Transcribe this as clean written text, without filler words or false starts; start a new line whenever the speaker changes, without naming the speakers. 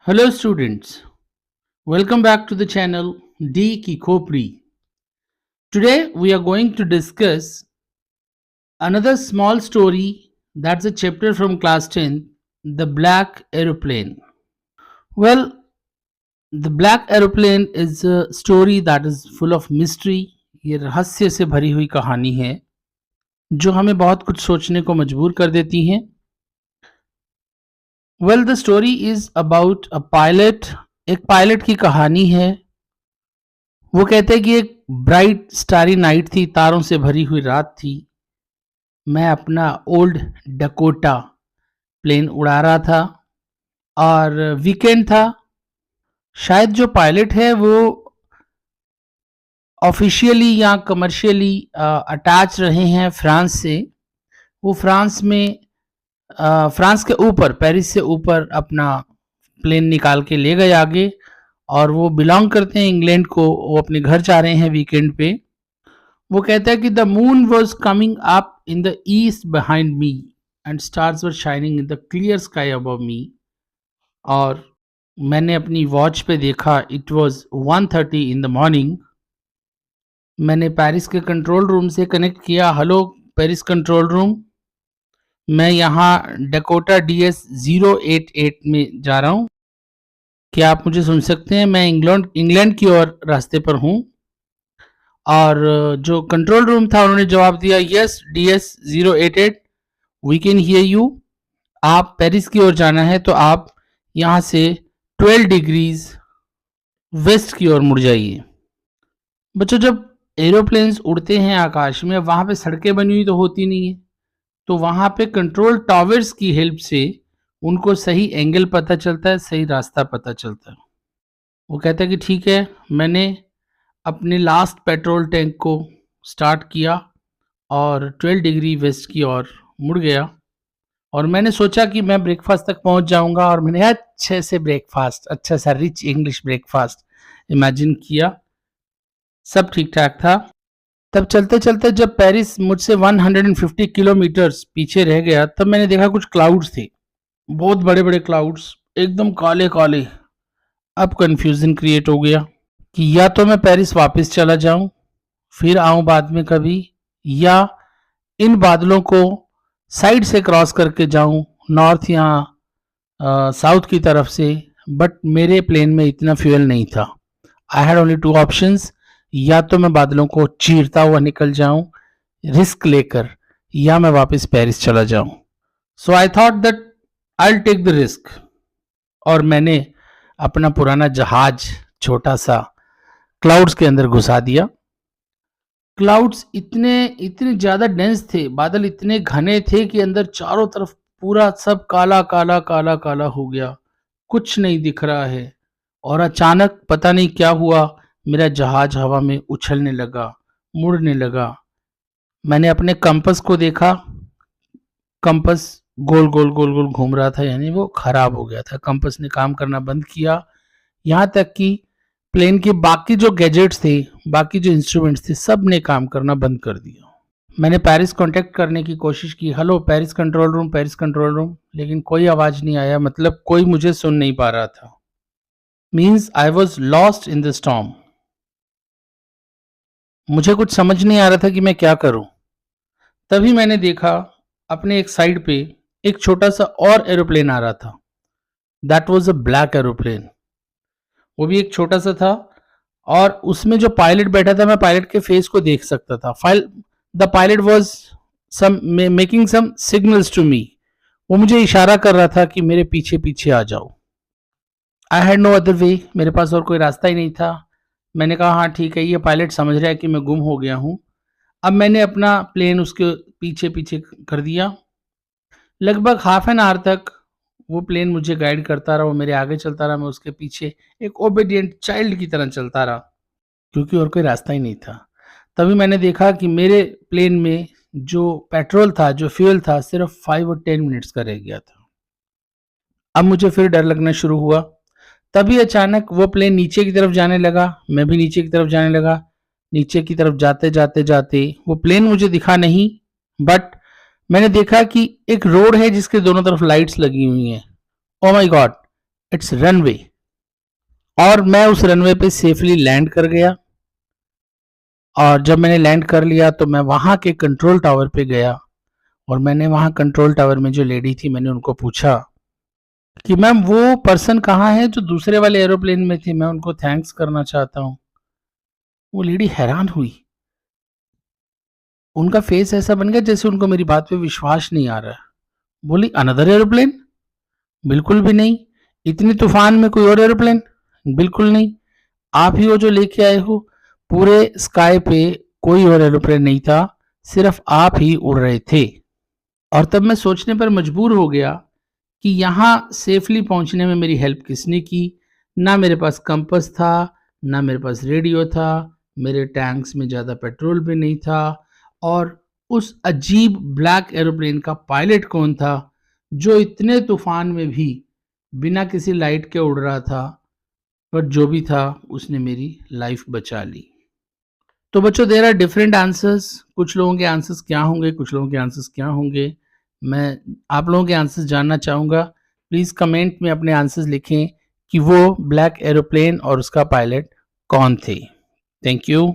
Hello students, welcome back to the channel D Ki Khopri. Today we are going to discuss another small story that's a chapter from class 10, The Black Aeroplane. Well, The Black Aeroplane is a story that is full of mystery. ये रहस्य से भरी हुई कहानी है जो हमें बहुत कुछ सोचने को मजबूर कर देती है. Well the story is about a pilot. एक पायलट की कहानी है. वो कहते हैं कि एक ब्राइट स्टारी नाइट थी, तारों से भरी हुई रात थी. मैं अपना ओल्ड डकोटा प्लेन उड़ा रहा था और वीकेंड था. शायद जो पायलट है वो ऑफिशियली या कमर्शियली अटैच रहे हैं फ्रांस से. वो फ्रांस में फ्रांस के ऊपर, पेरिस से ऊपर अपना प्लेन निकाल के ले गए आगे, और वो बिलोंग करते हैं इंग्लैंड को. वो अपने घर जा रहे हैं वीकेंड पे. वो कहता है कि the moon was coming up in the east behind me and stars were shining in the clear sky above मी. और मैंने अपनी वॉच पे देखा, it was 1:30 in the morning. मैंने पेरिस के कंट्रोल रूम से कनेक्ट किया. हेलो पेरिस कंट्रोल रूम, मैं यहाँ डकोटा DS 088 में जा रहा हूँ. क्या आप मुझे सुन सकते हैं? मैं इंग्लैंड की ओर रास्ते पर हूँ. और जो कंट्रोल रूम था उन्होंने जवाब दिया, yes DS 088 we can hear you. आप पेरिस की ओर जाना है तो आप यहाँ से 12 डिग्रीज वेस्ट की ओर मुड़ जाइए. बच्चों, जब एरोप्लेन्स उड़ते हैं आकाश में, वहाँ पे सड़कें बनी हुई तो होती नहीं है, तो वहाँ पे कंट्रोल टावर्स की हेल्प से उनको सही एंगल पता चलता है, सही रास्ता पता चलता है. वो कहता है कि ठीक है. मैंने अपने लास्ट पेट्रोल टैंक को स्टार्ट किया और 12 डिग्री वेस्ट की ओर मुड़ गया. और मैंने सोचा कि मैं ब्रेकफास्ट तक पहुंच जाऊंगा, और मैंने अच्छे से ब्रेकफास्ट, अच्छा सा रिच इंग्लिश ब्रेकफास्ट इमेजिन किया. सब ठीक ठाक था. तब चलते चलते जब पेरिस मुझसे 150 किलोमीटर्स पीछे रह गया, तब मैंने देखा कुछ क्लाउड्स थे, बहुत बड़े बड़े क्लाउड्स, एकदम काले काले. अब कंफ्यूजन क्रिएट हो गया कि या तो मैं पेरिस वापस चला जाऊं, फिर आऊं बाद में कभी, या इन बादलों को साइड से क्रॉस करके जाऊं, नॉर्थ या साउथ की तरफ से. बट मेरे प्लेन में इतना फ्यूल नहीं था. I had only 2 options. या तो मैं बादलों को चीरता हुआ निकल जाऊं रिस्क लेकर, या मैं वापस पेरिस चला जाऊं. So I thought that I will take the risk. और मैंने अपना पुराना जहाज छोटा सा क्लाउड्स के अंदर घुसा दिया. क्लाउड्स इतने ज्यादा डेंस थे, बादल इतने घने थे कि अंदर चारों तरफ पूरा सब काला काला काला काला हो गया. कुछ नहीं दिख रहा है. और अचानक पता नहीं क्या हुआ, मेरा जहाज हवा में उछलने लगा, मुड़ने लगा. मैंने अपने कंपस को देखा. कंपस गोल गोल गोल गोल घूम रहा था, यानी वो खराब हो गया था. कंपस ने काम करना बंद किया. यहाँ तक कि प्लेन के बाकी जो गैजेट्स थे, बाकी जो इंस्ट्रूमेंट्स थे, सब ने काम करना बंद कर दिया. मैंने पेरिस कांटेक्ट करने की कोशिश की. Hello Paris control room, Paris control room. लेकिन कोई आवाज नहीं आया. मतलब कोई मुझे सुन नहीं पा रहा था. Means I was lost in the storm. मुझे कुछ समझ नहीं आ रहा था कि मैं क्या करूं. तभी मैंने देखा अपने एक साइड पे एक छोटा सा और एरोप्लेन आ रहा था. That was a black aeroplane. वो भी एक छोटा सा था, और उसमें जो पायलट बैठा था, मैं पायलट के फेस को देख सकता था. The pilot was making some signals to me. वो मुझे इशारा कर रहा था कि मेरे पीछे पीछे आ जाओ. I had no other way. मेरे पास और कोई रास्ता ही नहीं था. मैंने कहा हाँ ठीक है, ये पायलट समझ रहा है कि मैं गुम हो गया हूँ. अब मैंने अपना प्लेन उसके पीछे पीछे कर दिया. लगभग हाफ एन आवर तक वो प्लेन मुझे गाइड करता रहा. वो मेरे आगे चलता रहा, मैं उसके पीछे एक ओबीडियंट चाइल्ड की तरह चलता रहा, क्योंकि और कोई रास्ता ही नहीं था. तभी मैंने देखा कि मेरे प्लेन में जो पेट्रोल था, जो फ्यूल था, सिर्फ 5 और 10 मिनट्स का रह गया था. अब मुझे फिर डर लगना शुरू हुआ. तभी अचानक वो प्लेन नीचे की तरफ जाने लगा. मैं भी नीचे की तरफ जाने लगा. नीचे की तरफ जाते जाते जाते वो प्लेन मुझे दिखा नहीं, बट मैंने देखा कि एक रोड है जिसके दोनों तरफ लाइट्स लगी हुई हैं. Oh my God, it's runway. और मैं उस रनवे पे सेफली लैंड कर गया। और जब मैंने लैंड कर लिया तो मैं वहाँ के कंट्रोल टावर पे गया और मैंने वहाँ कंट्रोल टावर में जो लेडी थी, मैंने उनको पूछा कि मैम वो पर्सन कहाँ है जो दूसरे वाले एरोप्लेन में थी, मैं उनको थैंक्स करना चाहता हूँ। वो लेडी हैरान हुई, उनका फेस ऐसा बन गया जैसे उनको मेरी बात पे विश्वास नहीं आ रहा है। बोली अनदर एरोप्लेन? बिल्कुल भी नहीं। इतनी तूफान में कोई और एरोप्लेन? बिल्कुल नहीं। आप ही वो जो लेके आए हो। पूरे स्काई पे कोई और एरोप्लेन नहीं था, सिर्फ आप ही उड़ रहे थे। और तब मैं सोचने पर मजबूर हो गया कि यहाँ सेफली पहुंचने में मेरी हेल्प किसने की। ना मेरे पास कंपास था, ना मेरे पास रेडियो था, मेरे टैंक्स में ज़्यादा पेट्रोल भी नहीं था। और उस अजीब ब्लैक एरोप्लेन का पायलट कौन था जो इतने तूफान में भी बिना किसी लाइट के उड़ रहा था। पर जो भी था, उसने मेरी लाइफ बचा ली। तो बच्चों, देयर आर डिफरेंट आंसर्स। कुछ लोगों के आंसर्स क्या होंगे, कुछ लोगों के आंसर्स क्या होंगे, मैं आप लोगों के आंसर्स जानना चाहूँगा। प्लीज़ कमेंट में अपने आंसर्स लिखें कि वो ब्लैक एरोप्लेन और उसका पायलट कौन थे। Thank you.